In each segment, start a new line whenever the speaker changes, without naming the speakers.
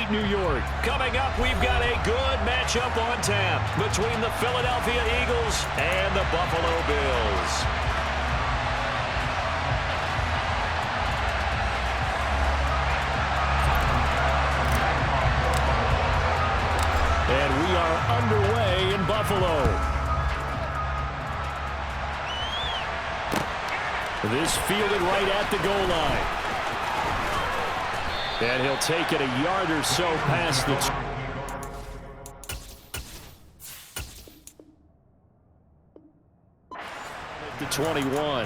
upstate New York.
Coming up, we've got a good matchup on tap between the Philadelphia Eagles and the Buffalo Bills.
And we are underway in Buffalo. This fielded right at the goal line. And he'll take it a yard or so past the... The 21.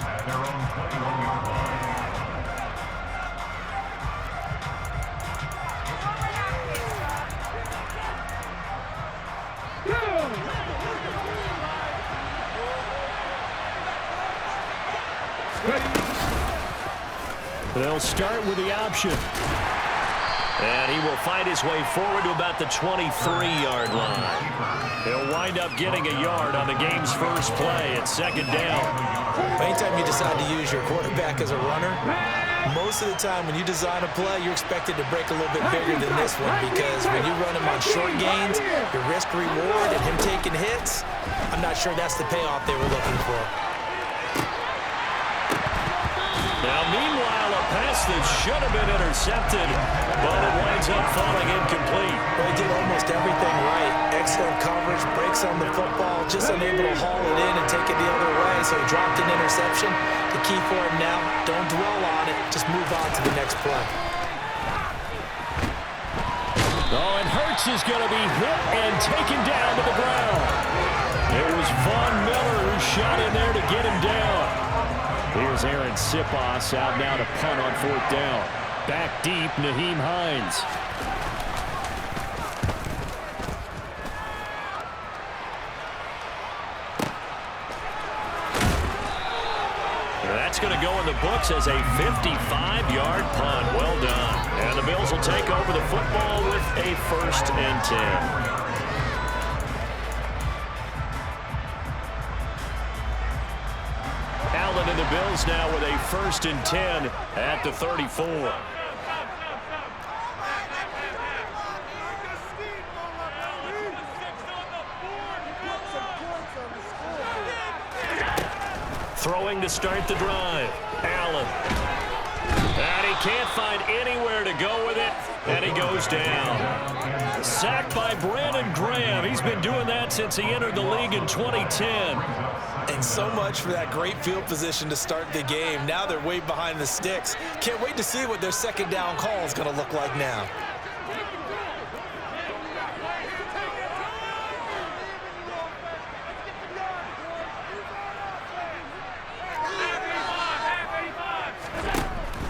They'll start with the option.
And he will find his way forward to about the 23-yard line. He'll wind up getting a yard on the game's first play at second down.
Anytime you decide to use your quarterback as a runner, most of the time when you design a play, you're expected to break a little bit bigger than this one, because when you run him on short gains, your risk-reward and him taking hits, I'm not sure that's the payoff they were looking for.
Now, meanwhile, a pass that should have been intercepted, but it winds up falling incomplete.
Well, he did almost everything right. Excellent coverage, breaks on the football, just unable to haul it in and take it the other way, so he dropped an interception. The key for him now, don't dwell on it, just move on to the next play.
Oh, and Hurts is going to be hit and taken down to the ground. It was Von Miller who shot in there to get him down. Here's Aaron Sipos out now to punt on fourth down. Back deep, Nyheim Hines.
That's going to go in the books as a 55-yard punt. Well done. And the Bills will take over the football with a 1st and 10. Allen and the Bills now with a 1st and 10 at the 34. Throwing to start the drive. Allen. And he can't find anywhere to go with it, and he goes down. Sacked by Brandon Graham. He's been doing that since he entered the league in 2010.
And so much for that great field position to start the game. Now they're way behind the sticks. Can't wait to see what their second down call is going to look like now.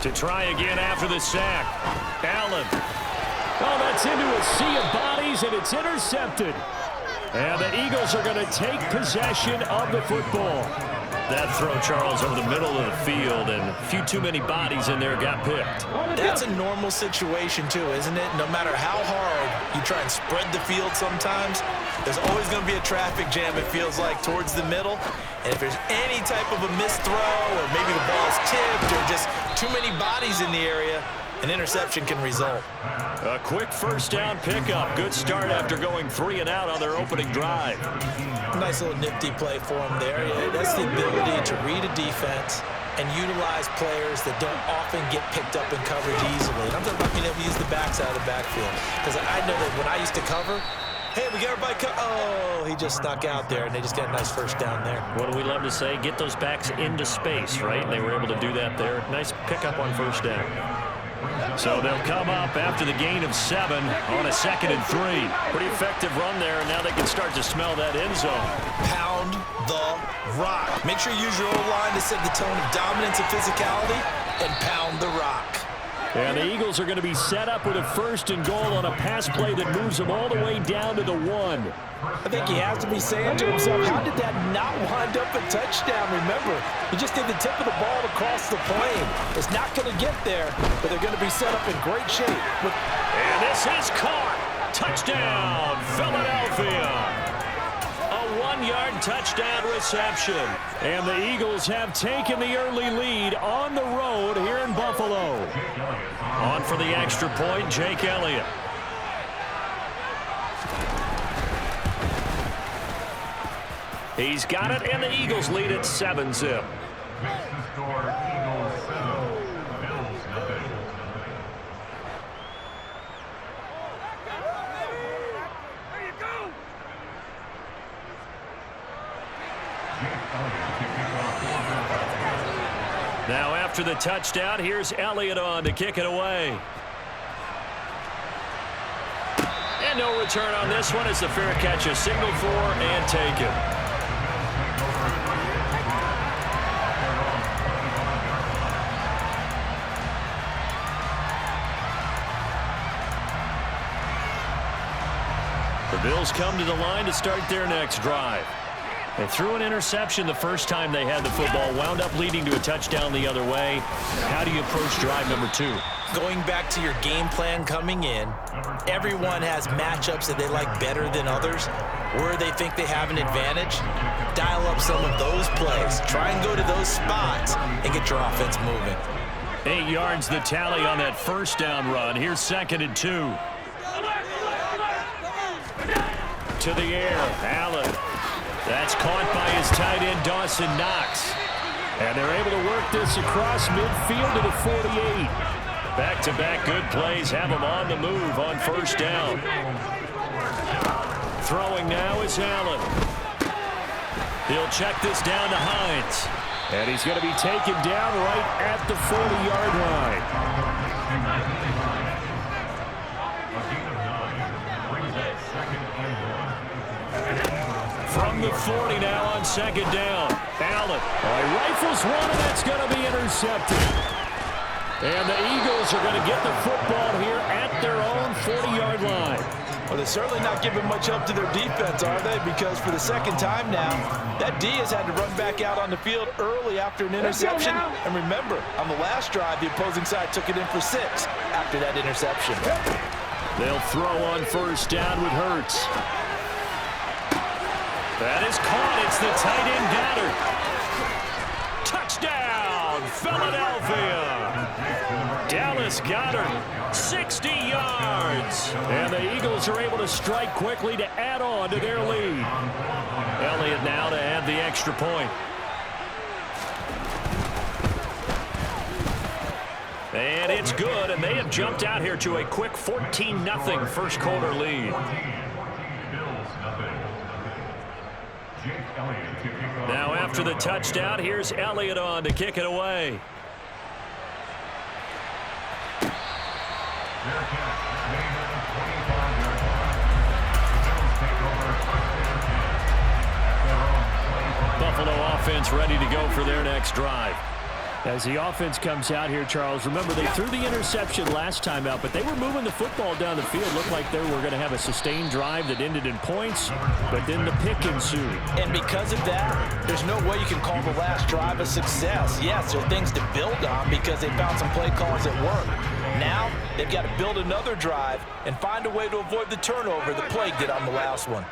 To try again after the sack. Allen.
Oh, that's into a sea of bodies, and it's intercepted. And the Eagles are going to take possession of the football.
That throw, Charles, over the middle of the field, and a few too many bodies in there got picked.
That's a normal situation, too, isn't it? No matter how hard you try and spread the field sometimes, there's always going to be a traffic jam, it feels like, towards the middle. And if there's any type of a missed throw, or maybe the ball's tipped, or just too many bodies in the area, an interception can result.
A quick 1st down pickup. Good start after going 3 and out on their opening drive.
Nice little nifty play for him there. Yeah, that's the ability to read a defense and utilize players that don't often get picked up in coverage easily. And I'm talking about being able to use the backs out of the backfield. Because I know that when I used to cover, hey, we got everybody oh, he just snuck out there, and they just got a nice 1st down there.
What do we love to say? Get those backs into space, right? And they were able to do that there. Nice pickup on 1st down. So they'll come up after the gain of 7 on a 2nd and 3. Pretty effective run there, and now they can start to smell that end zone.
Pound the rock. Make sure you use your O-line to set the tone of dominance and physicality, and pound the rock.
And the Eagles are going to be set up with a 1st and goal on a pass play that moves them all the way down to the 1.
I think he has to be saying to himself, how did that not wind up a touchdown? Remember, he just did the tip of the ball across the plane. It's not going to get there, but they're going to be set up in great shape.
And this is caught. Touchdown, Philadelphia. A 1-yard touchdown reception.
And the Eagles have taken the early lead on the road here in Buffalo.
On for the extra point, Jake Elliott. He's got it, and the Eagles lead it 7-zip. Now after the touchdown, here's Elliott on to kick it away. And no return on this one as the fair catch is signaled for and taken. The Bills come to the line to start their next drive. They threw an interception the first time they had the football, wound up leading to a touchdown the other way. How do you approach drive number 2?
Going back to your game plan coming in, everyone has matchups that they like better than others. Where they think they have an advantage, dial up some of those plays. Try and go to those spots and get your offense moving.
8 yards the tally on that first down run. Here's 2nd and 2. To the air, Allen. That's caught by his tight end, Dawson Knox. And they're able to work this across midfield to the 48. Back-to-back good plays have him on the move on first down. Throwing now is Allen. He'll check this down to Hines.
And he's going to be taken down right at the 40-yard line.
From the 40 now on 2nd down. Allen.
He rifles one, and that's going to be intercepted. And the Eagles are going to get the football here at their own 40-yard line.
Well, they're certainly not giving much up to their defense, are they? Because for the second time now, that D has had to run back out on the field early after an interception. And remember, on the last drive, the opposing side took it in for 6 after that interception.
They'll throw on first down with Hurts. That is caught. It's the tight end Goddard. Touchdown, Philadelphia. Dallas Goddard, 60 yards.
And the Eagles are able to strike quickly to add on to their lead.
Elliott now to add the extra point. And it's good, and they have jumped out here to a quick 14-0 first quarter lead. Now after the touchdown, here's Elliott on to kick it away. Buffalo offense ready to go for their next drive.
As the offense comes out here, Charles, remember they threw the interception last time out, but they were moving the football down the field. Looked like they were going to have a sustained drive that ended in points, but then the pick ensued.
And because of that, there's no way you can call the last drive a success. Yes, there are things to build on because they found some play calls that work. Now, they've got to build another drive and find a way to avoid the turnover the play did on the last one.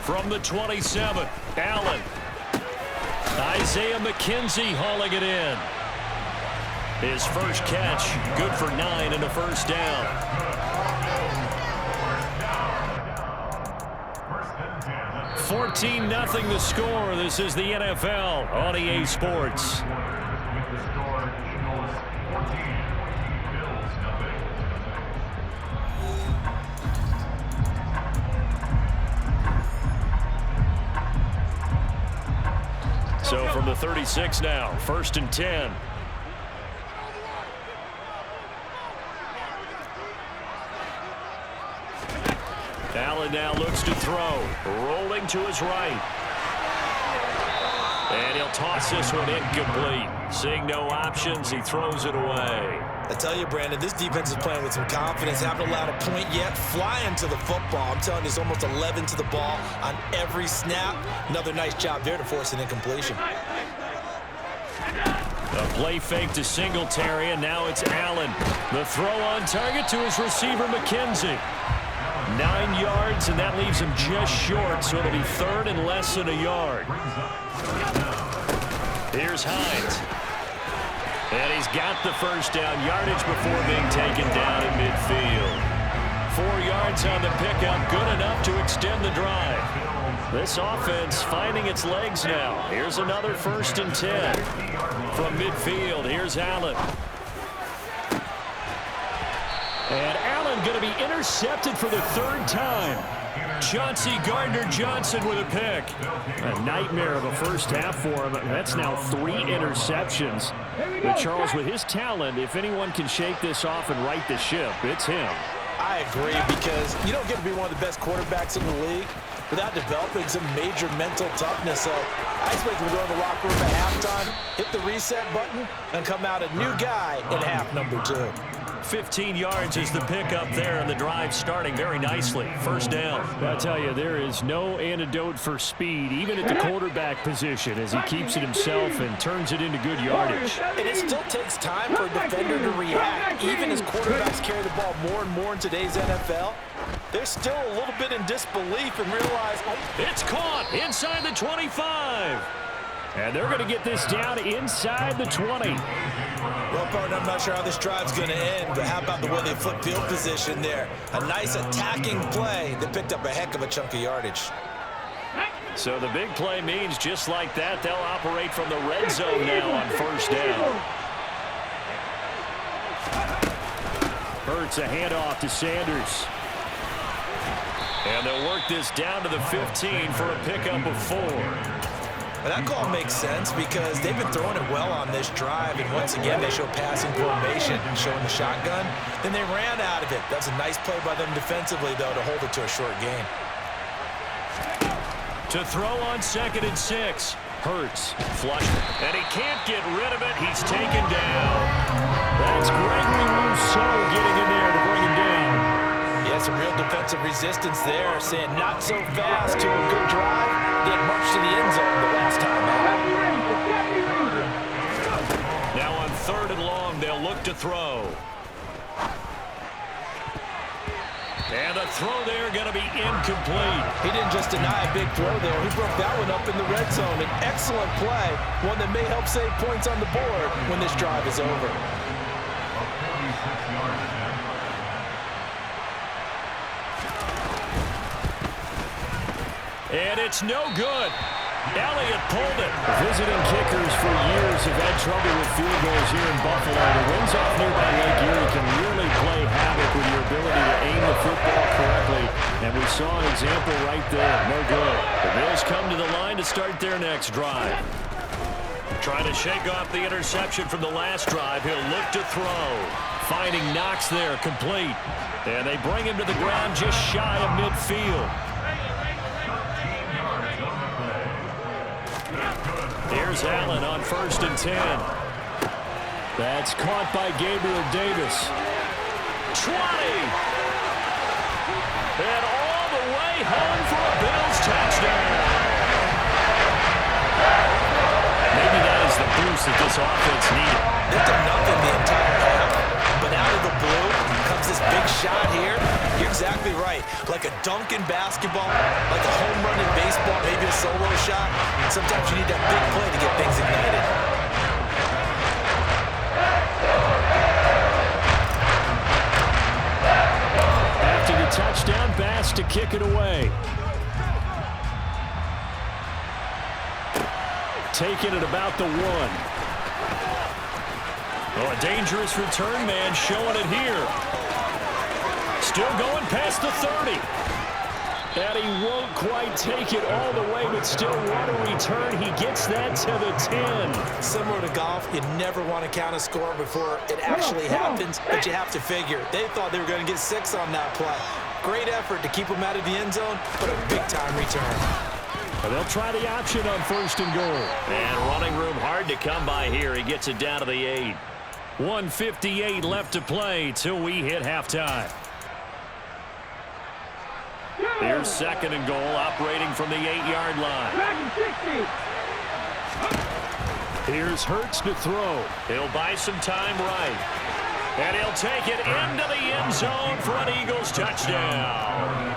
From the 27, Allen. Isaiah McKenzie hauling it in. His first catch, good for 9 and a first down. $14-0 the score. This is the NFL on EA Sports. So from the 36 now, 1st and 10. Allen now looks to throw. Rolling to his right. And he'll toss this one incomplete. Seeing no options, he throws it away.
I tell you, Brandon, this defense is playing with some confidence. Haven't allowed a point yet. Flying to the football. I'm telling you, it's almost 11 to the ball on every snap. Another nice job there to force an incompletion.
A play fake to Singletary, and now it's Allen. The throw on target to his receiver, McKenzie. 9 yards, and that leaves him just short, so it'll be 3rd and less than a yard. Here's Hines. And he's got the first down yardage before being taken down in midfield. 4 yards on the pickup, good enough to extend the drive. This offense finding its legs now. Here's another 1st and 10. From midfield, here's Allen.
And Allen going to be intercepted for the 3rd time.
Chauncey Gardner-Johnson with a pick.
A nightmare of a first half for him. That's now 3 interceptions. But Charles, with his talent, if anyone can shake this off and right the ship, it's him.
I agree, because you don't get to be one of the best quarterbacks in the league without developing some major mental toughness. So I expect him to go in the locker room at halftime, hit the reset button, and come out a new guy in half number 2.
15 yards is the pickup there, and the drive starting very nicely. 1st down.
I tell you, there is no antidote for speed, even at the quarterback position, as he keeps it himself and turns it into good yardage.
And it still takes time for a defender to react. Even as quarterbacks carry the ball more and more in today's NFL, they're still a little bit in disbelief and realize,
it's caught inside the 25.
And they're going to get this down inside the 20.
Well, partner, I'm not sure how this drive's going to end, but how about the way they flip field position there? A nice attacking play that picked up a heck of a chunk of yardage.
So the big play means just like that, they'll operate from the red zone now on 1st down.
Hurts a handoff to Sanders.
And they'll work this down to the 15 for a pickup of 4.
And that call makes sense because they've been throwing it well on this drive, and once again they show passing formation, showing the shotgun. Then they ran out of it. That's a nice play by them defensively, though, to hold it to a short gain.
To throw on 2nd and 6.
Hurts.
Flush. And he can't get rid of it. He's taken down.
That's Gregory Rousseau getting in there to bring him down.
Yeah, some real defensive resistance there, saying not so fast to a good drive. They had marched to the end zone the last time out.
Now on 3rd and long, they'll look to throw. And the throw there going to be incomplete.
He didn't just deny a big throw there. He broke that one up in the red zone. An excellent play, one that may help save points on the board when this drive is over.
And it's no good. Elliott pulled it.
Visiting kickers for years have had trouble with field goals here in Buffalo. The winds off nearby Lake Erie can really play havoc with your ability to aim the football correctly. And we saw an example right there. No good.
The Bills come to the line to start their next drive. Trying to shake off the interception from the last drive. He'll look to throw. Finding Knox there, complete. And they bring him to the ground just shy of midfield. Here's Allen on 1st and 10.
That's caught by Gabriel Davis.
20. And all the way home for a Bills touchdown. Maybe that is the boost that this offense needed.
They've done nothing the entire half, but out of the blue comes this big shot here. You're exactly right. Like a dunk in basketball, like a home run in baseball, maybe a solo shot. Sometimes you need that big play to get things ignited.
After the touchdown, Bass to kick it away. Taking it about the 1.
Oh, a dangerous return man showing it here. Still going past the 30.
And he won't quite take it all the way, but still what a return. He gets that to the 10.
Similar to golf, you never want to count a score before it actually happens, but you have to figure. They thought they were going to get 6 on that play. Great effort to keep them out of the end zone, but a big-time return.
And they'll try the option on 1st and goal.
And running room hard to come by here. He gets it down to the 8. 1:58 left to play till we hit halftime. Here's 2nd and goal, operating from the 8-yard line.
Here's Hurts to throw.
He'll buy some time right. And he'll take it into the end zone for an Eagles touchdown.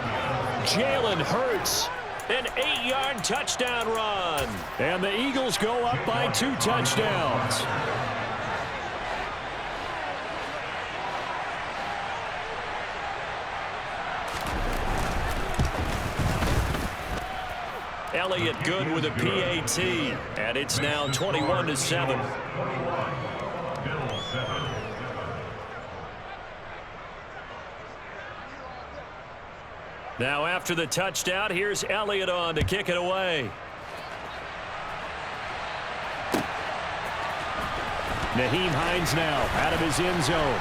Jalen Hurts.
An 8-yard touchdown run.
And the Eagles go up by 2 touchdowns.
Elliott good with a PAT, and it's now 21-7. Now after the touchdown, here's Elliott on to kick it away.
Nyheim Hines now out of his end zone.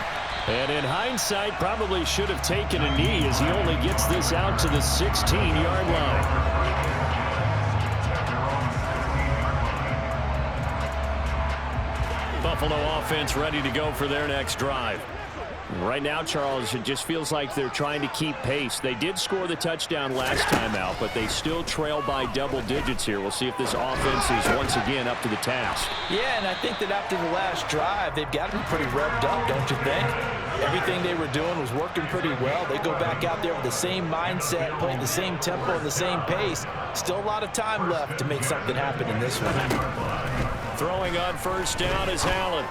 And in hindsight, probably should have taken a knee as he only gets this out to the 16-yard line.
Buffalo offense ready to go for their next drive.
Right now, Charles, it just feels like they're trying to keep pace. They did score the touchdown last time out, but they still trail by double digits here. We'll see if this offense is once again up to the task.
Yeah, and I think that after the last drive, they've got to be pretty revved up, don't you think? Everything they were doing was working pretty well. They go back out there with the same mindset, playing the same tempo and the same pace. Still a lot of time left to make something happen in this one.
Throwing on first down is Allen.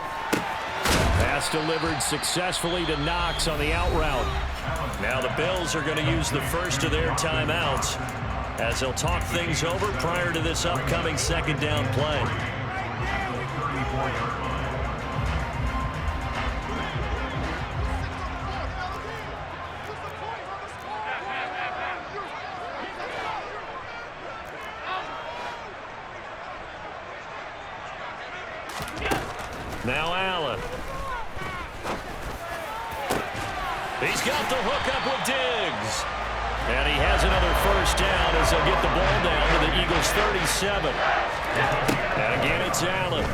Pass delivered successfully to Knox on the out route.
Now the Bills are going to use the first of their timeouts as they'll talk things over prior to this upcoming second down play. Now Allen. He's got the hook up with Diggs. And he has another first down as they'll get the ball down to the Eagles' 37. And again, it's Allen.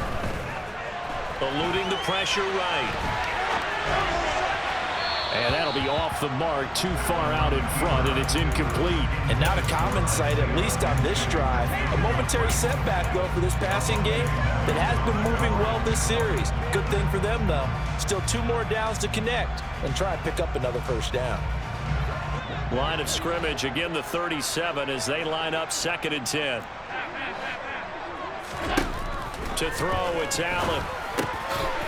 Eluding the pressure right.
And that'll be off the mark, too far out in front, and it's incomplete.
And not a common sight, at least on this drive. A momentary setback, though, for this passing game that has been moving well this series. Good thing for them, though. Still 2 more downs to connect and try and pick up another first down.
Line of scrimmage, again the 37 as they line up 2nd and 10. To throw, it's Allen.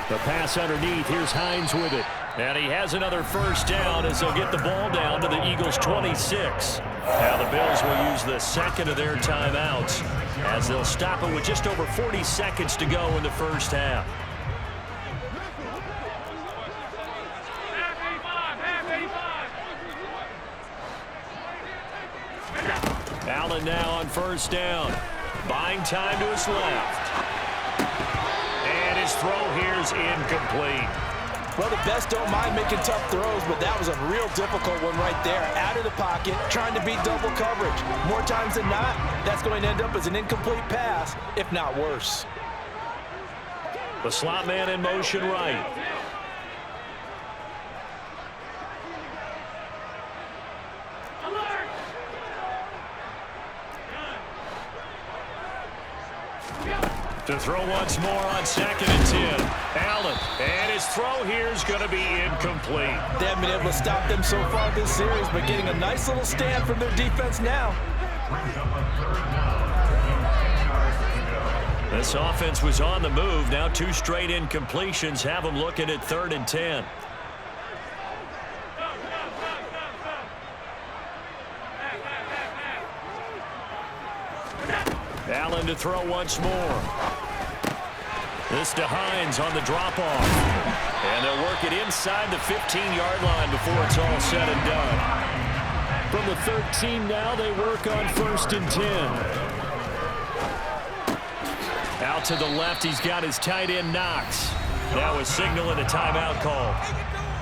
The pass underneath, here's Hines with it.
And he has another first down as they'll get the ball down to the Eagles' 26. Now the Bills will use the second of their timeouts as they'll stop it with just over 40 seconds to go in the first half. Allen now on first down. Buying time to his left. And his throw here is incomplete.
Well, the best don't mind making tough throws, but that was a real difficult one right there. Out of the pocket, trying to beat double coverage. More times than not, that's going to end up as an incomplete pass, if not worse.
The slot man in motion right. To throw once more on 2nd and 10. Allen, and his throw here is going to be incomplete.
They haven't been able to stop them so far this series, but getting a nice little stand from their defense now.
This offense was on the move. Now 2 straight incompletions have them looking at 3rd and 10. Allen to throw once more. This to Hines on the drop-off. And they'll work it inside the 15-yard line before it's all said and done.
From the 13 now, they work on 1st and 10.
Out to the left, he's got his tight end, Knox. Now is signaling a timeout call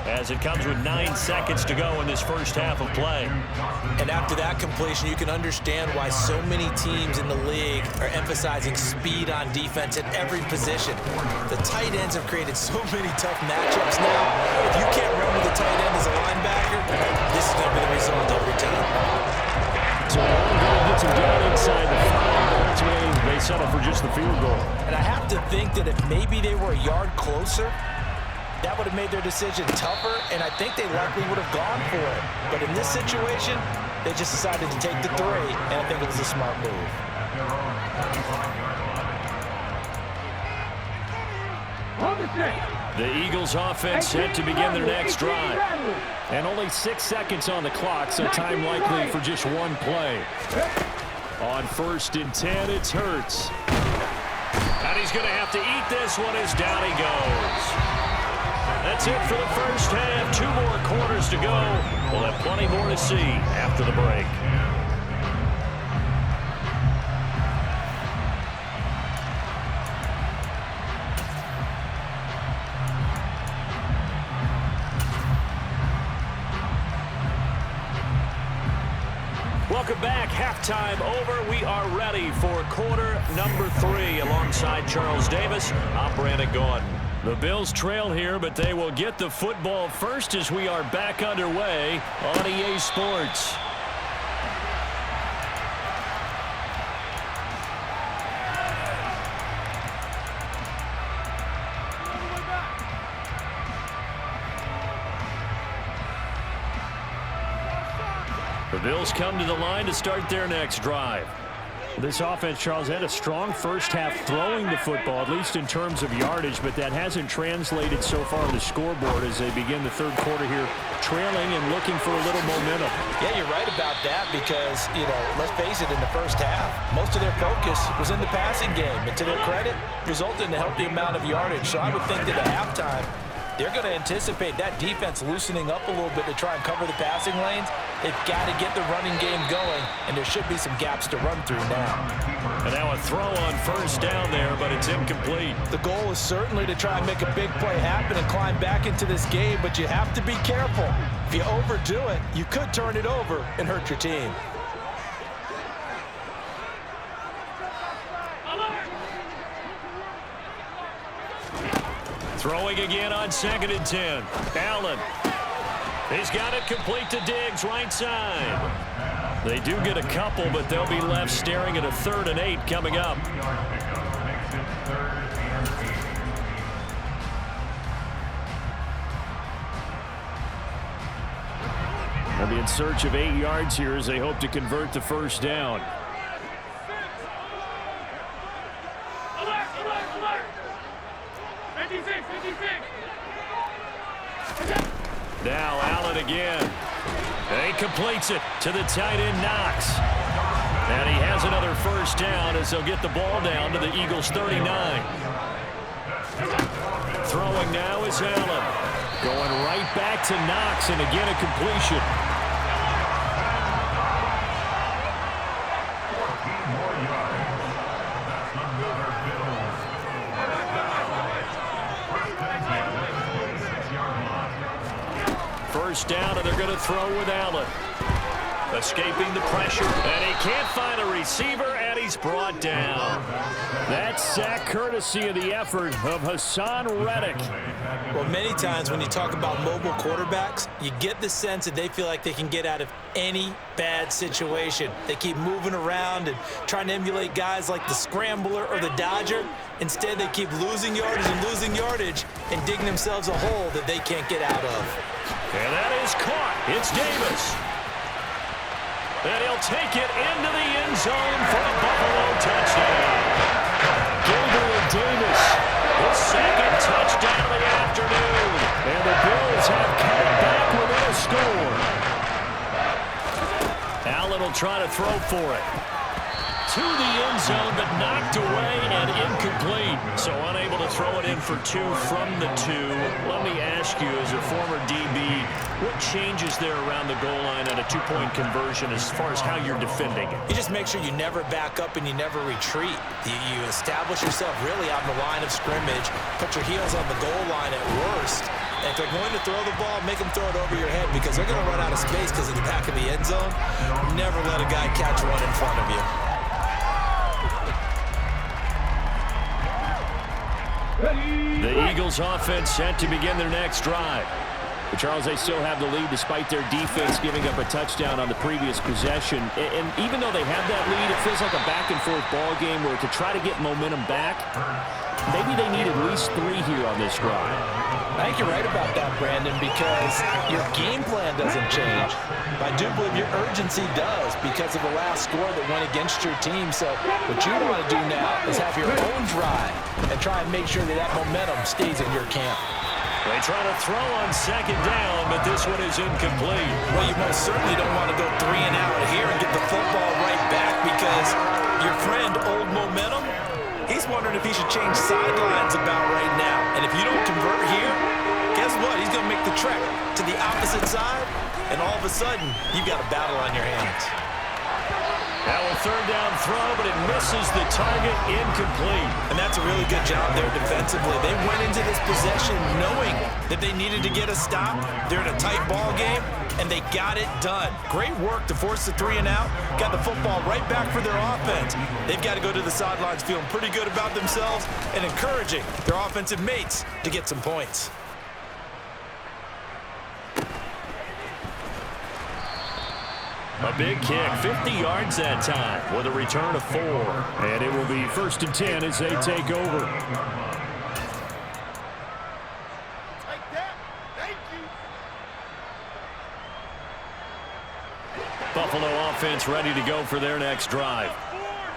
as it comes with 9 seconds to go in this first half of play.
And after that completion, you can understand why so many teams in the league are emphasizing speed on defense at every position. The tight ends have created so many tough matchups now. If you can't run with the tight end as a linebacker, this is going to be the result every time.
So Allen gets him down inside the 5. That's why they settle for just the field goal.
And I have to think that if maybe they were a yard closer, that would have made their decision tougher, and I think they likely would have gone for it. But in this situation, they just decided to take the 3, and I think it was a smart move.
The Eagles offense set to begin their next drive.
And only 6 seconds on the clock, so time likely for just 1 play. On 1st and 10, it's Hurts.
And he's going to have to eat this one as down he goes. That's it for the first half. 2 more quarters to go. We'll have plenty more to see after the break. Welcome back. Halftime over. We are ready for quarter number 3. Alongside Charles Davis, I'm Brandon Gaudin.
The Bills trail here, but they will get the football first as we are back underway on EA Sports. The Bills come to the line to start their next drive. This offense, Charles, had a strong first half throwing the football, at least in terms of yardage, but that hasn't translated so far on the scoreboard as they begin the third quarter here, trailing and looking for a little momentum.
Yeah, you're right about that because, let's face it, in the first half, most of their focus was in the passing game. And to their credit, resulted in a healthy amount of yardage. So I would think that at halftime, they're going to anticipate that defense loosening up a little bit to try and cover the passing lanes. They've got to get the running game going, and there should be some gaps to run through now.
And now a throw on first down there, but it's incomplete.
The goal is certainly to try and make a big play happen and climb back into this game, but you have to be careful. If you overdo it, you could turn it over and hurt your team.
Throwing again on 2nd and 10. Allen. He's got it complete to Diggs, right side.
They do get a couple, but they'll be left staring at a 3rd and 8 coming up. They'll be in search of 8 yards here as they hope to convert the first down. Now Allen again. And he completes it to the tight end, Knox. And he has another first down as they'll get the ball down to the Eagles' 39. Throwing now is Allen. Going right back to Knox, and again a completion. First down, and they're going to throw with Allen.
Escaping the pressure, and he can't find a receiver, and he's brought down.
That sack courtesy of the effort of Hassan Reddick.
Well, many times when you talk about mobile quarterbacks, you get the sense that they feel like they can get out of any bad situation. They keep moving around and trying to emulate guys like the Scrambler or the Dodger. Instead, they keep losing yardage and digging themselves a hole that they can't get out of.
And that is caught. It's Davis. And he'll take it into the end zone for a Buffalo touchdown.
Gabriel Davis.
His 2nd touchdown of the afternoon.
And the Bills have come back within a score.
Allen will try to throw for it. To the end zone, but knocked away and incomplete. So unable to throw it in for 2 from the 2. Let me ask you, as a former DB, what changes there around the goal line at a 2-point conversion as far as how you're defending it?
You just make sure you never back up and you never retreat. You establish yourself really on the line of scrimmage, put your heels on the goal line at worst. And if they're going to throw the ball, make them throw it over your head because they're going to run out of space because of the back of the end zone. Never let a guy catch one in front of you.
The Eagles offense set to begin their next drive. But Charles, they still have the lead despite their defense giving up a touchdown on the previous possession. And even though they have that lead, it feels like a back-and-forth ball game where to try to get momentum back, maybe they need at least 3 here on this drive.
I think you're right about that, Brandon, because your game plan doesn't change. But I do believe your urgency does because of the last score that went against your team. So what you want to do now is have your own drive and try and make sure that that momentum stays in your camp.
They try to throw on 2nd down, but this one is incomplete.
Well, you most certainly don't want to go 3 and out here and get the football right back because your friend, Old Momentum, he's wondering if he should change sidelines about right now. And if you don't convert here, guess what? He's going to make the trek to the opposite side, and all of a sudden, you've got a battle on your hands.
Now a third down throw, but it misses the target, incomplete.
And that's a really good job there defensively. They went into this possession knowing that they needed to get a stop. They're in a tight ball game, and they got it done. Great work to force the 3 and out. Got the football right back for their offense. They've got to go to the sidelines feeling pretty good about themselves and encouraging their offensive mates to get some points.
A big kick, 50 yards that time, with a return of 4.
And it will be 1st and 10 as they take over.
Buffalo offense ready to go for their next drive.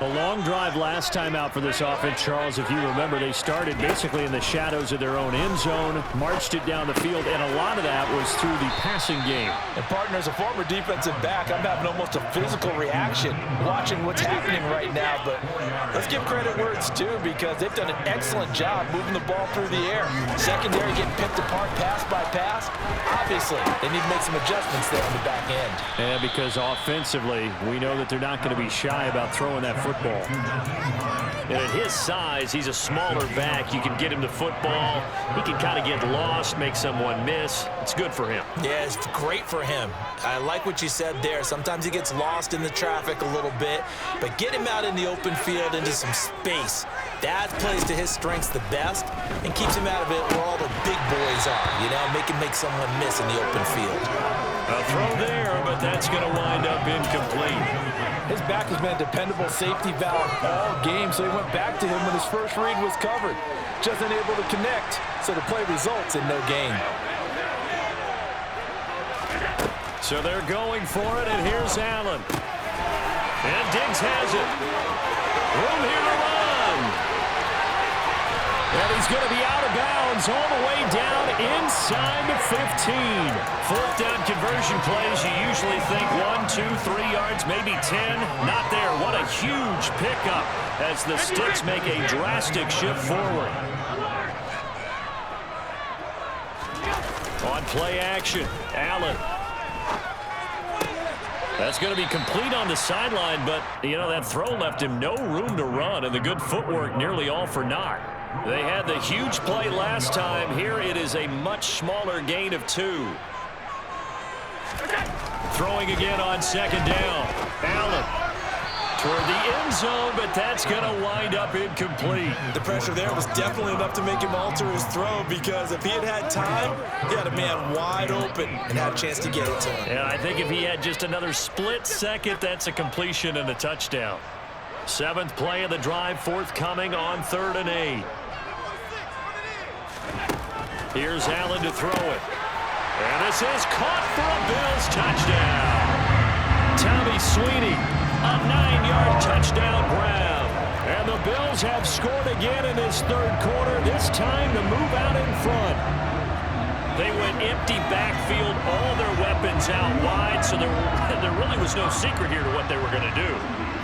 A long drive last time out for this offense, Charles. If you remember, they started basically in the shadows of their own end zone, marched it down the field, and a lot of that was through the passing game.
And, partner, as a former defensive back, I'm having almost a physical reaction watching what's happening right now. But let's give credit where it's due, because they've done an excellent job moving the ball through the air. Secondary getting picked apart pass by pass. Obviously, they need to make some adjustments there on the back end.
Yeah, because offensively, we know that they're not going to be shy about throwing that football.
And at his size, he's a smaller back. You can get him the football. He can kind of get lost, make someone miss. It's good for him.
Yeah, it's great for him. I like what you said there. Sometimes he gets lost in the traffic a little bit, but get him out in the open field into some space. That plays to his strengths the best and keeps him out of it where all the big boys are, you know, make him make someone miss in the open field.
A throw there, but that's going to wind up incomplete.
His back has been a dependable safety valve all game, so he went back to him when his first read was covered. Just unable to connect, so the play results in no gain.
So they're going for it, and here's Allen. And Diggs has it. Room here to run.
And he's going to be out of bounds all the way down inside the 15.
4th down conversion plays, you usually think 1, 2, 3 yards, maybe 10. Not there. What a huge pickup as the Sticks make a drastic shift forward. On play action, Allen. That's going to be complete on the sideline, but, you know, that throw left him no room to run, and the good footwork nearly all for naught. They had the huge play last time. Here it is a much smaller gain of 2. Throwing again on 2nd down. Allen toward the end zone, but that's going to wind up incomplete.
The pressure there was definitely enough to make him alter his throw, because if he had had time, he had a man wide open and had a chance to get it to him.
And I think if he had just another split second, that's a completion and a touchdown. 7th play of the drive, forthcoming on 3rd and 8. Here's Allen to throw it. And this is caught for a Bills touchdown. Tommy Sweeney, a 9-yard touchdown grab. And the Bills have scored again in this 3rd quarter, this time to move out in front. They went empty backfield, all their weapons out wide, so there really was no secret here to what they were going to do.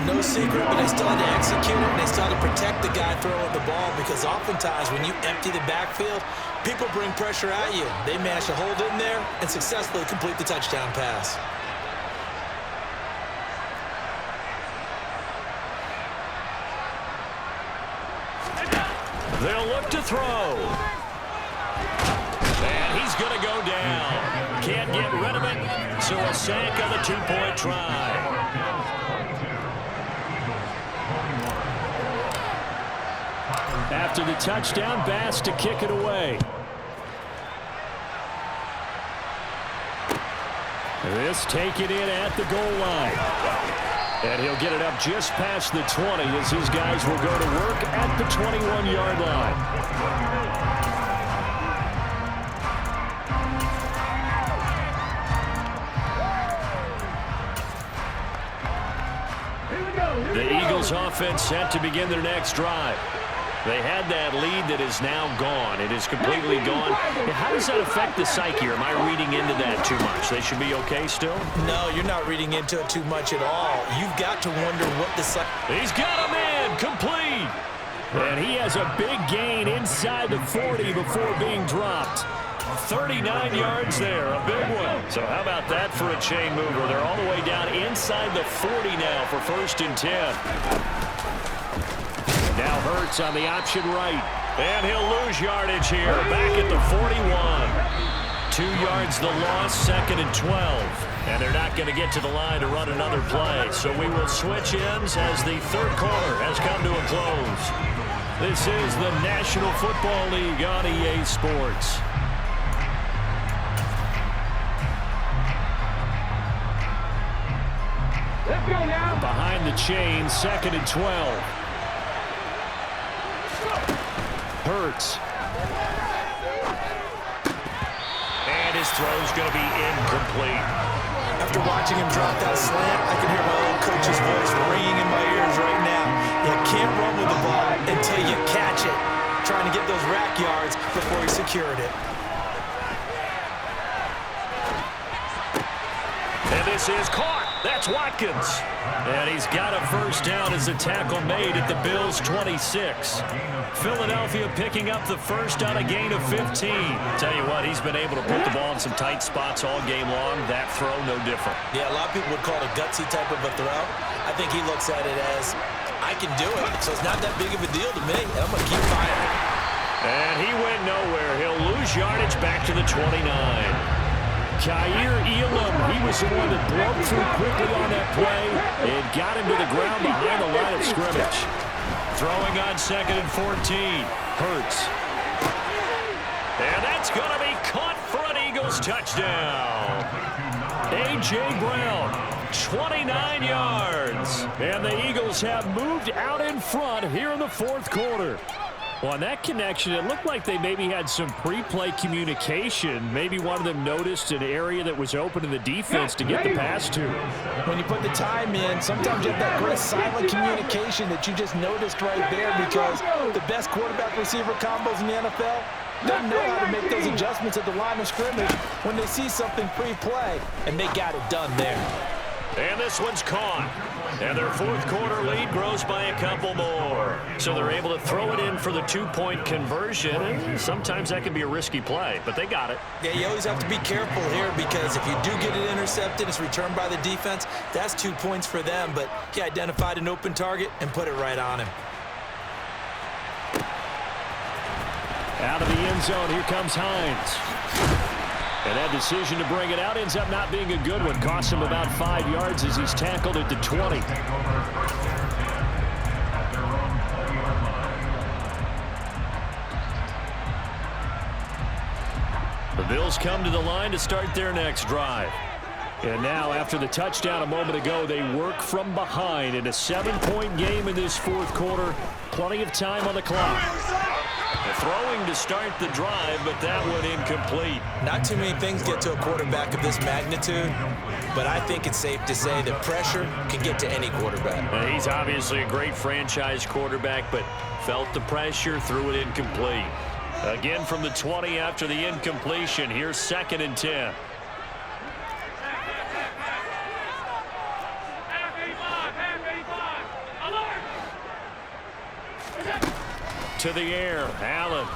No secret, but they still had to execute it, and they still had to protect the guy throwing the ball, because oftentimes when you empty the backfield, people bring pressure at you. They managed to hold in there and successfully complete the touchdown pass.
They'll look to throw. And he's going to go down. Can't get rid of it, so a sack on the 2-point try.
After the touchdown, Bass to kick it away. This taken in at the goal line. And he'll get it up just past the 20 as his guys will go to work at the 21-yard line.
The Eagles offense set to begin their next drive. They had that lead that is now gone. It is completely gone. How does that affect the psyche? Or am I reading into that too much? They should be okay still?
No, you're not reading into it too much at all. You've got to wonder what the psyche...
He's got a man complete.
And he has a big gain inside the 40 before being dropped.
39 yards there, a big one. So how about that for a chain mover? They're all the way down inside the 40 now for 1st and 10.
Now Hurts on the option right.
And he'll lose yardage here, back at the 41. 2 yards the loss, 2nd and 12. And they're not going to get to the line to run another play. So we will switch ends as the 3rd quarter has come to a close. This is the National Football League on EA Sports.
Behind the chain, 2nd and 12. Hurts.
And his throw's going to be incomplete.
After watching him drop that slant, I can hear my old coach's voice ringing in my ears right now. You can't run with the ball until you catch it. Trying to get those rack yards before he secured it.
And this is caught. That's Watkins. And he's got a 1st down as a tackle made at the Bills' 26. Philadelphia picking up the 1st on a gain of 15. Tell you what, he's been able to put the ball in some tight spots all game long. That throw, no different.
Yeah, a lot of people would call it a gutsy type of a throw. I think he looks at it as, I can do it, so it's not that big of a deal to me, and I'm going to keep firing.
And he went nowhere. He'll lose yardage back to the 29.
Kaiir Elam, he was the one that broke through quickly on that play and got him to the ground behind the line of scrimmage.
Throwing on 2nd and 14.
Hurts.
And that's going to be caught for an Eagles touchdown. A.J. Brown, 29 yards.
And the Eagles have moved out in front here in the 4th quarter. Well, on that connection, it looked like they maybe had some pre-play communication. Maybe one of them noticed an area that was open in the defense to get the pass to.
When you put the time in, sometimes you have that great silent communication that you just noticed right there, because the best quarterback-receiver combos in the NFL don't know how to make those adjustments at the line of scrimmage when they see something pre-play, and they got it done there.
And this one's caught. And their 4th quarter lead grows by a couple more. So they're able to throw it in for the 2-point conversion. And sometimes that can be a risky play, but they got it.
Yeah, you always have to be careful here, because if you do get it intercepted, it's returned by the defense, that's 2 points for them. But he identified an open target and put it right on him.
Out of the end zone, here comes Hines. And that decision to bring it out ends up not being a good one. Costs him about 5 yards as he's tackled at the 20.
The Bills come to the line to start their next drive.
And now, after the touchdown a moment ago, they work from behind in a 7-point game in this 4th quarter. Plenty of time on the clock.
Throwing to start the drive, but that one incomplete.
Not too many things get to a quarterback of this magnitude, but I think it's safe to say that pressure can get to any quarterback.
And he's obviously a great franchise quarterback, but felt the pressure, threw it incomplete. Again from the 20 after the incompletion. Here's 2nd and 10. To the air, Allen.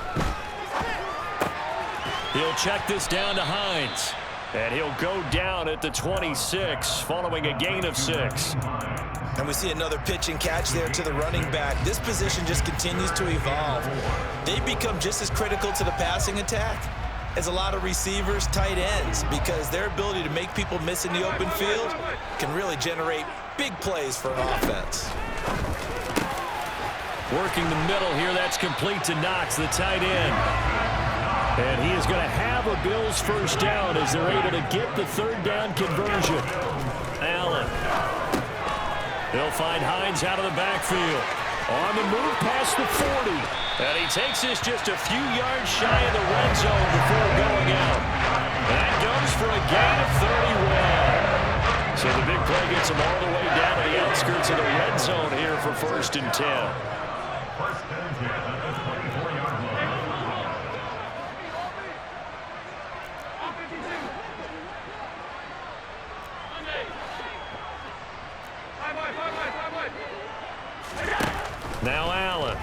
He'll check this down to Hines. And he'll go down at the 26 following a gain of 6.
And we see another pitch and catch there to the running back. This position just continues to evolve. They become just as critical to the passing attack as a lot of receivers, tight ends, because their ability to make people miss in the open field can really generate big plays for an offense.
Working the middle here, that's complete to Knox, the tight end.
And he is going to have a Bills 1st down as they're able to get the 3rd down conversion.
Allen. They'll find Hines out of the backfield.
On the move past the 40.
And he takes this just a few yards shy of the red zone before going out. That goes for a gain of 31. So the big play gets him all the way down to the outskirts of the red zone here for 1st and 10. Now Allen.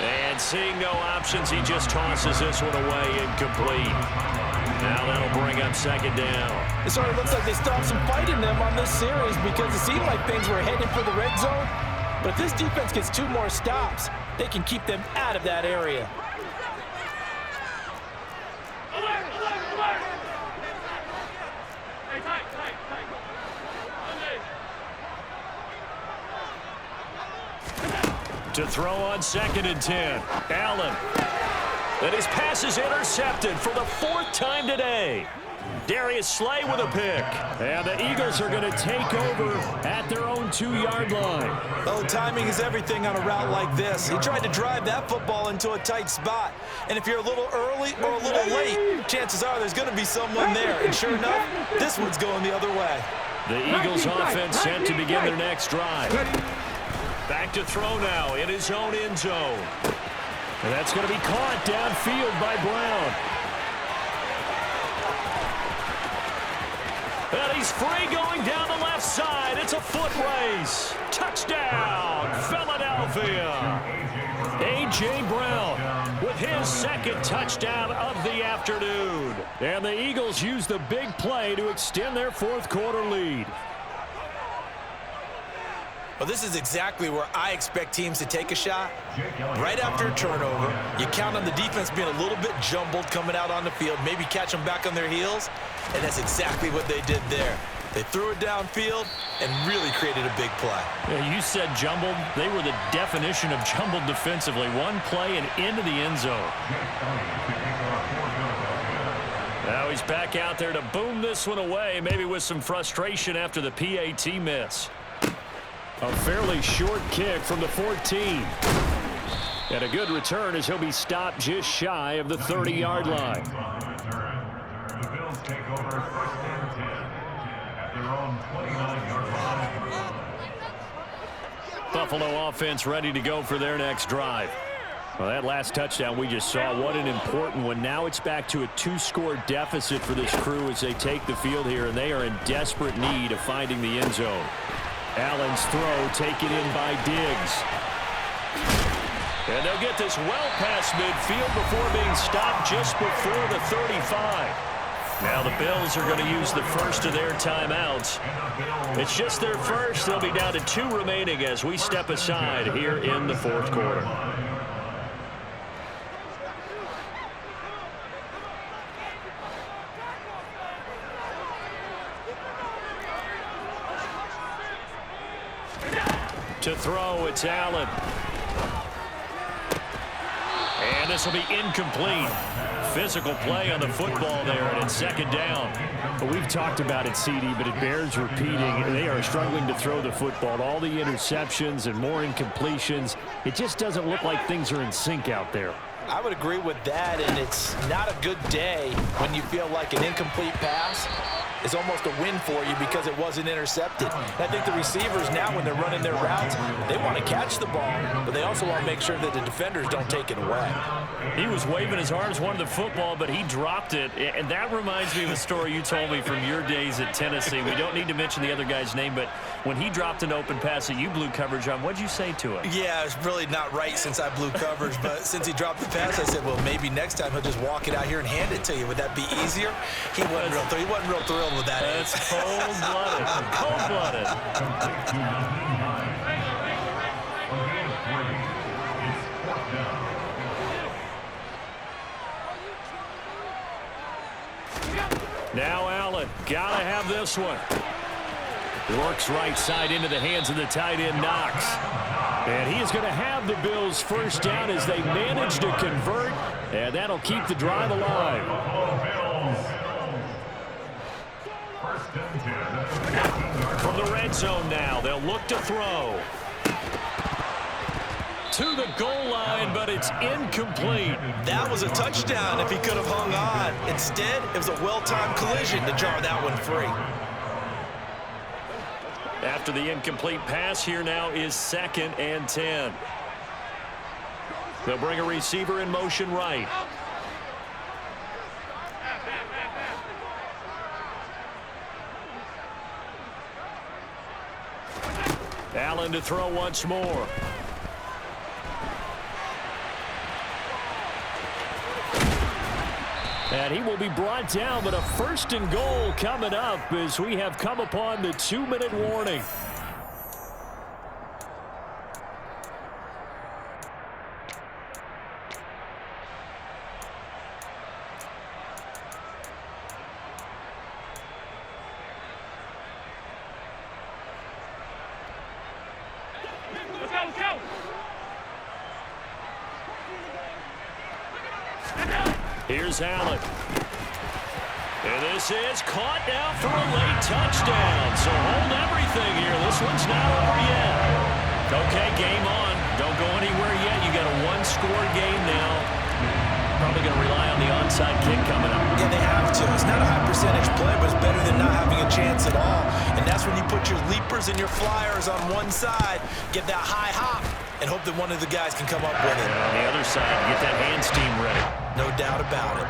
And seeing no options, he just tosses this one away, incomplete. Now that'll bring up second down.
It sort of looks like they stopped some fight in them on this series because it seemed like things were headed for the red zone. But if this defense gets 2 more stops, they can keep them out of that area.
To throw on 2nd and 10. Allen. And his pass is intercepted for the 4th time today. Darius Slay with a pick.
And the Eagles are going to take over at their own 2-yard line.
Oh, timing is everything on a route like this. He tried to drive that football into a tight spot. And if you're a little early or a little late, chances are there's going to be someone there. And sure enough, this one's going the other way.
The Eagles offense set to begin their next drive. Back to throw now in his own end zone.
And that's going to be caught downfield by Brown.
And he's free going down the left side. It's a foot race. Touchdown, Philadelphia. A.J. Brown with his 2nd touchdown of the afternoon.
And the Eagles use the big play to extend their 4th quarter lead.
Well, this is exactly where I expect teams to take a shot. Right after a turnover, you count on the defense being a little bit jumbled coming out on the field, maybe catch them back on their heels, and that's exactly what they did there. They threw it downfield and really created a big play.
Yeah, you said jumbled. They were the definition of jumbled defensively. One play and into the end zone. Now he's back out there to boom this one away, maybe with some frustration after the PAT miss.
A fairly short kick from the 14. And a good return as he'll be stopped just shy of the 30-yard line.
The Bills take over 1st and 10 at their own 29-yard line.
Buffalo offense ready to go for their next drive.
Well, that last touchdown we just saw, what an important one. Now it's back to a 2-score deficit for this crew as they take the field here, and they are in desperate need of finding the end zone. Allen's throw taken in by Diggs.
And they'll get this well past midfield before being stopped just before the 35. Now the Bills are going to use the first of their timeouts. It's just their first. They'll be down to 2 remaining as we step aside here in the 4th quarter. To throw, it's Allen. And this will be incomplete. Physical play on the football there, and it's 2nd down.
Well, we've talked about it, CD, but it bears repeating. They are struggling to throw the football. All the interceptions and more incompletions. It just doesn't look like things are in sync out there.
I would agree with that, and it's not a good day when you feel like an incomplete pass is almost a win for you because it wasn't intercepted. And I think the receivers now, when they're running their routes, they want to catch the ball, but they also want to make sure that the defenders don't take it away.
He was waving his arms, wanted the football, but he dropped it. And that reminds me of a story you told me from your days at Tennessee. We don't need to mention the other guy's name, but when he dropped an open pass that you blew coverage on, what'd you say to him?
Yeah, it's really not right since I blew coverage, but since he dropped the pass, I said, well, maybe next time he'll just walk it out here and hand it to you. Would that be easier? He wasn't real thrilled with that.
That's cold-blooded. Cold-blooded. Now Allen, gotta have this one. Works right side into the hands of the tight end, Knox.
And he is going to have the Bills first down as they manage to convert, and that'll keep the drive alive.
From the red zone now, they'll look to throw. To the goal line, but it's incomplete.
That was a touchdown if he could have hung on. Instead, it was a well-timed collision to jar that one free.
After the incomplete pass, here now is 2nd and 10. They'll bring a receiver in motion right. Allen to throw once more. And he will be brought down, but a 1st and goal coming up as we have come upon the 2-minute warning. Here's Allen. And this is caught now for a late touchdown. So hold everything here. This one's not over yet. Okay, game on. Don't go anywhere yet. You got a 1-score game now. Probably going to rely on the onside kick coming up.
Yeah, they have to. It's not a high percentage play, but it's better than not having a chance at all. And that's when you put your leapers and your flyers on one side, get that high hop, and hope that one of the guys can come up with it.
And on the other side, get that hands team ready.
No doubt about it.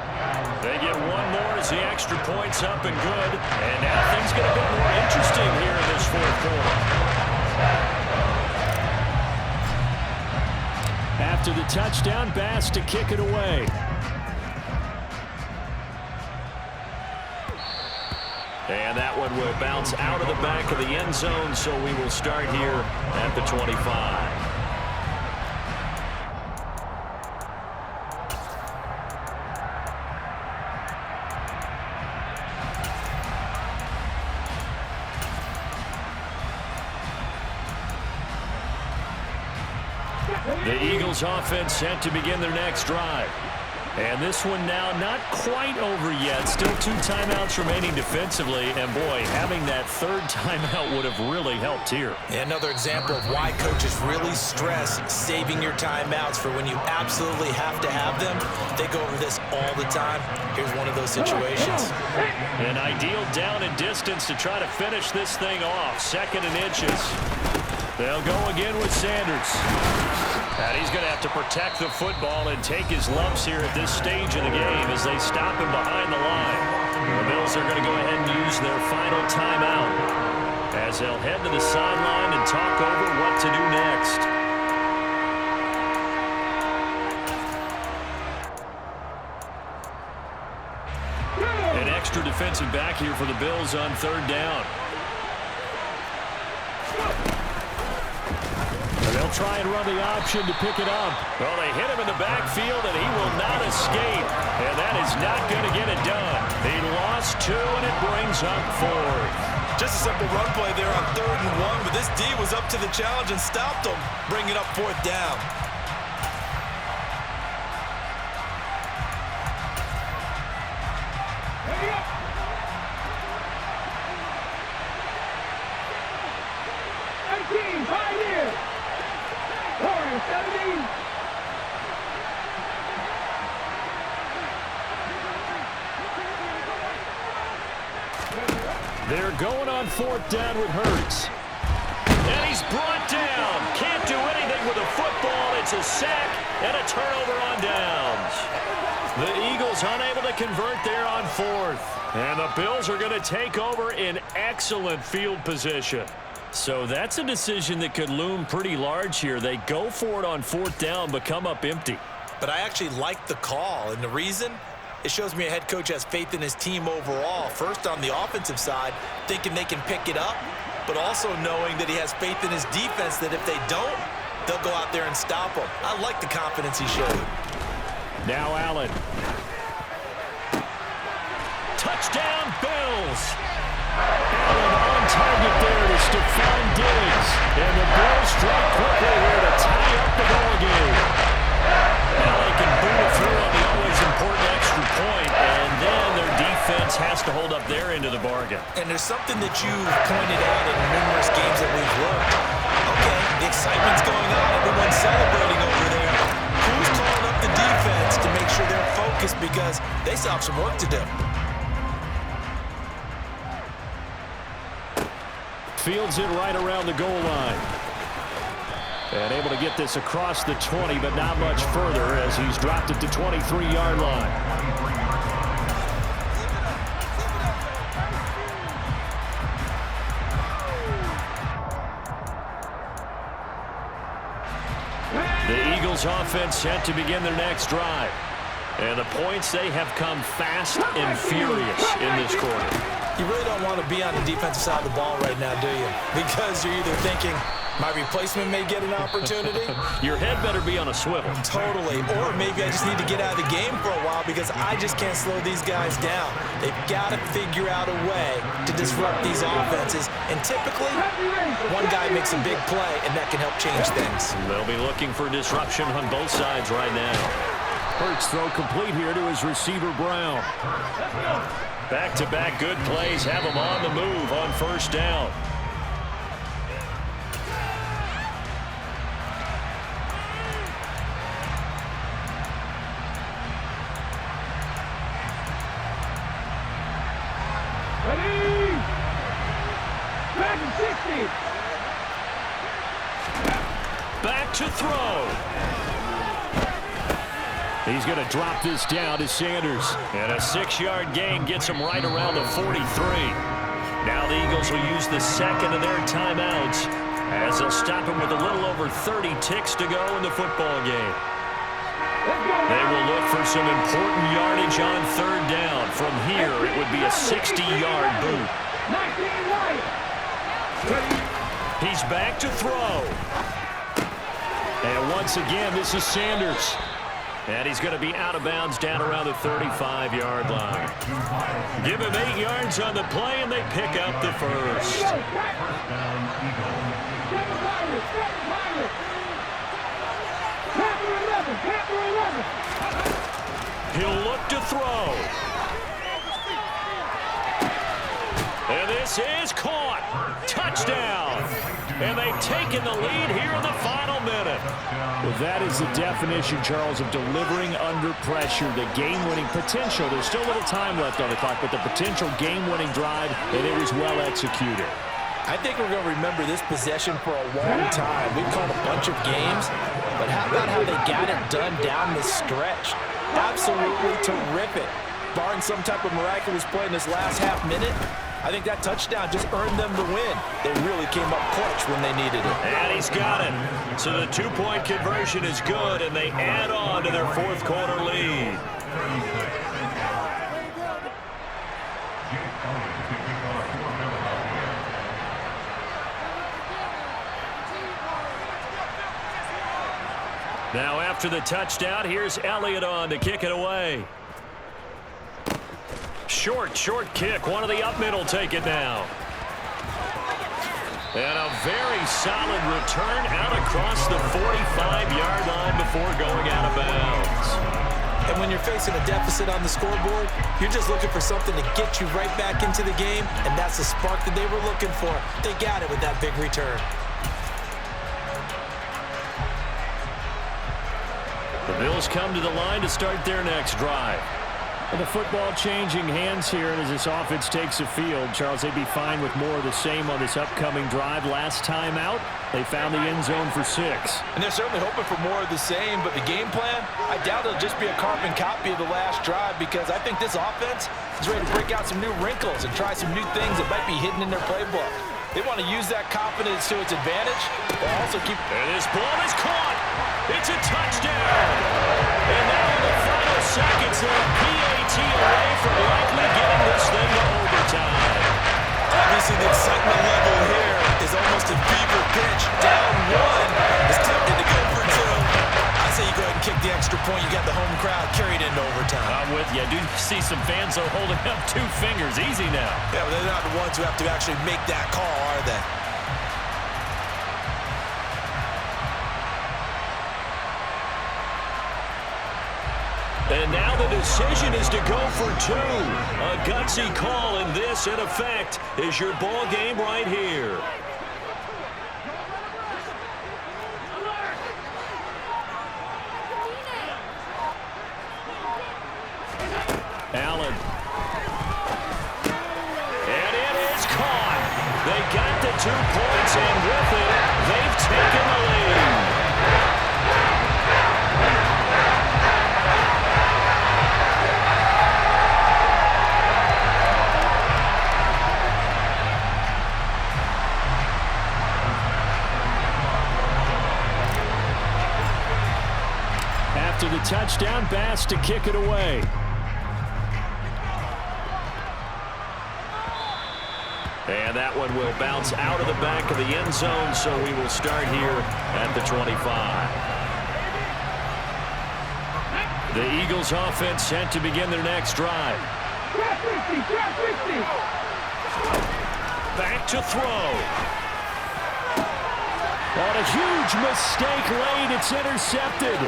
They get one more as the extra point's up and good. And now things get a bit more interesting here in this 4th quarter.
After the touchdown, Bass to kick it away.
And that one will bounce out of the back of the end zone, so we will start here at the 25. The Eagles offense set to begin their next drive. And this one now not quite over yet. Still 2 timeouts remaining defensively. And, boy, having that 3rd timeout would have really helped here.
Yeah, another example of why coaches really stress saving your timeouts for when you absolutely have to have them. They go over this all the time. Here's one of those situations.
An ideal down and distance to try to finish this thing off. 2nd and inches. They'll go again with Sanders. And he's going to have to protect the football and take his lumps here at this stage of the game as they stop him behind the line. The Bills are going to go ahead and use their final timeout as they'll head to the sideline and talk over what to do next. An extra defensive back here for the Bills on 3rd down. They'll try and run the option to pick it up. Well, they hit him in the backfield, and he will not escape. And that is not going to get it done. He lost 2, and it brings up 4th.
Just a simple run play there on 3rd and 1, but this D was up to the challenge and stopped him, bringing up 4th down.
They're going on 4th down with Hurts. And he's brought down. Can't do anything with a football. It's a sack and a turnover on downs. The Eagles unable to convert there on 4th. And the Bills are going to take over in excellent field position. So that's a decision that could loom pretty large here. They go for it on 4th down, but come up empty.
But I actually like the call, and the reason? It shows me a head coach has faith in his team overall. First on the offensive side, thinking they can pick it up, but also knowing that he has faith in his defense that if they don't, they'll go out there and stop them. I like the confidence he showed.
Now Allen. Touchdown, Bills. Allen on target there to Stephon Diggs. And the Bills strike quickly here to tie up the ball game. Now they can boot it through on the always important extra point, and then their defense has to hold up their end of the bargain.
And there's something that you've pointed out in numerous games that we've worked. Okay, the excitement's going on. Everyone's celebrating over there. Who's calling up the defense to make sure they're focused because they still have some work to do?
Fields it right around the goal line. And able to get this across the 20, but not much further as he's dropped it to 23-yard line.
Bills offense set to begin their next drive. And the points, they have come fast and furious in this quarter.
You really don't want to be on the defensive side of the ball right now, do you? Because you're either thinking, my replacement may get an opportunity.
Your head better be on a swivel.
Totally. Or maybe I just need to get out of the game for a while because I just can't slow these guys down. They've got to figure out a way to disrupt these offenses. And typically, one guy makes a big play, and that can help change things.
They'll be looking for disruption on both sides right now.
Hurts throw complete here to his receiver, Brown.
Back-to-back good plays have them on the move on first down.
Ready? Back to 60.
Back to throw.
He's going to drop this down to Sanders.
And a 6-yard gain gets him right around the 43. Now the Eagles will use the second of their timeouts as they'll stop him with a little over 30 ticks to go in the football game. They will look for some important yardage on third down. From here, it would be a 60-yard boot. He's back to throw.
And once again, this is Sanders.
And he's going to be out of bounds down around the 35-yard line. Give him 8 yards on the play, and they pick up the first. He'll look to throw. And this is caught. Touchdown. And they've taken the lead here in the final minute.
Well, that is the definition, Charles, of delivering under pressure. The game-winning potential. There's still a little time left on the clock, but the potential game-winning drive, and it was well executed.
I think we're going to remember this possession for a long time. We've called a bunch of games, but how about how they got it done down the stretch? Absolutely terrific. Barring some type of miraculous play in this last half minute, I think that touchdown just earned them the win. They really came up clutch when they needed it.
And he's got it. So the 2-point conversion is good, and they add on to their fourth quarter lead. Now after the touchdown, here's Elliott on to kick it away. Short kick. One of the up middle take it now. And a very solid return out across the 45-yard line before going out of bounds.
And when you're facing a deficit on the scoreboard, you're just looking for something to get you right back into the game, and that's the spark that they were looking for. They got it with that big return.
The Bills come to the line to start their next drive.
And the football changing hands here as this offense takes the field. Charles, they'd be fine with more of the same on this upcoming drive. Last time out, they found the end zone for 6.
And they're certainly hoping for more of the same, but the game plan, I doubt it'll just be a carbon copy of the last drive because I think this offense is ready to break out some new wrinkles and try some new things that might be hidden in their playbook. They want to use that confidence to its advantage, but also keep...
And this ball is caught. It's a touchdown. And now in the final seconds, they're a PAT away from likely getting this thing to overtime.
Obviously, the excitement level here is almost a fever pitch. Down 1 is tempted to go for 2. I say you go ahead and kick the extra point. You got the home crowd carried into overtime.
I'm with you. I do see some fans are holding up 2 fingers. Easy now.
Yeah, but they're not the ones who have to actually make that call, are they?
And now the decision is to go for 2. A gutsy call, and this, in effect, is your ball game right here. Allen. And it is caught. They got the 2 points, and with it, they've taken the lead.
touchdown pass to kick it away.
And that one will bounce out of the back of the end zone, so we will start here at the 25. The Eagles offense set to begin their next drive.
Trap 50, trap 50.
Back to throw.
On a huge mistake late, it's intercepted.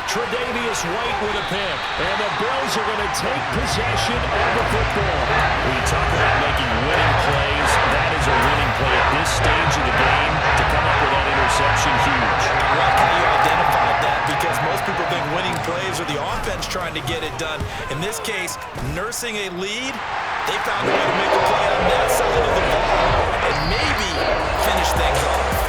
Tre'Davious White with a pick.
And the Bills are going to take possession of the football.
We talk about making winning plays. That is a winning play at this stage of the game. To come up with that interception, huge.
I like how you identified that because most people think winning plays are the offense trying to get it done. In this case, nursing a lead, they found a way to make a play on that side of the ball and maybe finish things off.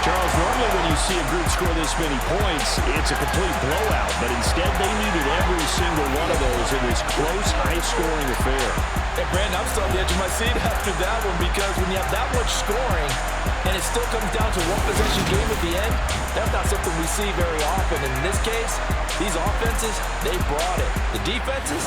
Charles, normally when you see a group score this many points, it's a complete blowout. But instead, they needed every single one of those in this close, high-scoring affair.
Hey, Brandon, I'm still on the edge of my seat after that one because when you have that much scoring and it still comes down to one possession game at the end, that's not something we see very often. In this case, these offenses, they brought it. The defenses,